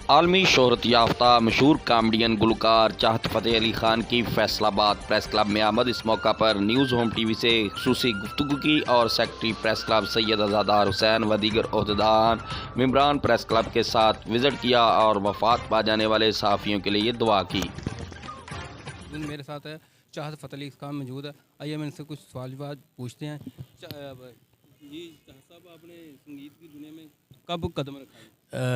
आलमी शोहरत याफ्ता मशहूर कॉमेडियन गुलकार चाहत फ़तेह अली खान की फैसलाबाद प्रेस क्लब में आमद। इस मौका पर न्यूज़ होम टीवी से खुसूसी गुफ्तगू की और secretary press club Syed Azadar Hussain व दीगर ओहदेदार मेंबरान प्रेस क्लब के साथ विज़िट किया और वफात पा जाने वाले सहाफ़ियों के लिए दुआ की। मेरे साथ है चाहत फ़तेह अली खान मौजूद है। आइए मैं इनसे कुछ सवाल जवाब पूछते हैं। जी चाहत साहब, आपने संगीत की दुनिया में कब कदम रखा है?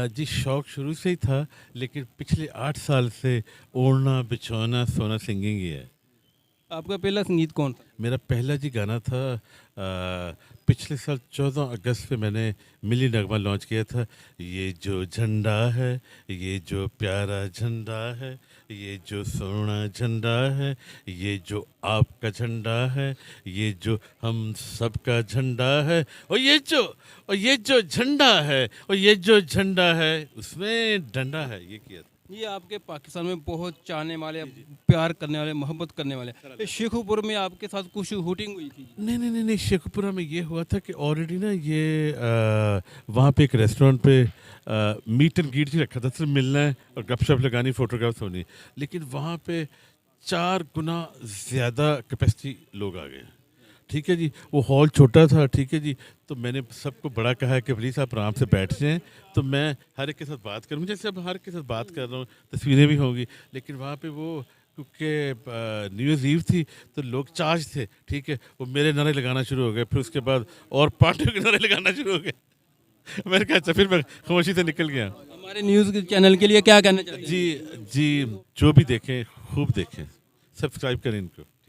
जी शौक़ शुरू से ही था, लेकिन पिछले 8 साल से ओढ़ना बिछौना सोना सिंगिंग ही है। आपका पहला संगीत कौन था? मेरा पहला जी गाना था पिछले साल 14 अगस्त पे मैंने मिली नगमा लॉन्च किया था। ये जो झंडा है, ये जो प्यारा झंडा है, ये जो सोना झंडा है, ये जो आपका झंडा है, ये जो हम सबका झंडा है, और ये जो झंडा है, और ये जो झंडा है उसमें डंडा है, ये किया था। ये आपके पाकिस्तान में बहुत चाहने वाले, प्यार करने वाले, मोहब्बत करने वाले। शेखुपुर में आपके साथ कुछ शूटिंग हुई थी? नहीं, शेखपुरा में ये हुआ था कि ऑलरेडी ना ये वहाँ पे एक रेस्टोरेंट पे मीट एंड ग्रीट ही रखा था, सिर्फ मिलना है और गपशप लगानी, फोटोग्राफ्स होनी। लेकिन वहाँ पे 4 गुना ज़्यादा कैपेसिटी लोग आ गए। ठीक है जी, वो हॉल छोटा था। ठीक है जी, तो मैंने सबको बड़ा कहा है कि प्लीज़ आप आराम से बैठ जाएँ। तो मैं हर एक के साथ बात करूँ, जैसे अब हर एक के साथ बात कर रहा हूँ, तस्वीरें भी होंगी। लेकिन वहाँ पे वो क्योंकि न्यू ईयर ईव थी तो लोग चार्ज थे। ठीक है, वो मेरे नारे लगाना शुरू हो गए, फिर उसके बाद और पार्टियों के नारे लगाना शुरू हो गए। मैंने कहा अच्छा, फिर मैं खामोशी से निकल गया। हमारे न्यूज़ चैनल के लिए क्या कहना चाहते हैं? जी, जो भी देखें खूब देखें, सब्सक्राइब करें इनको।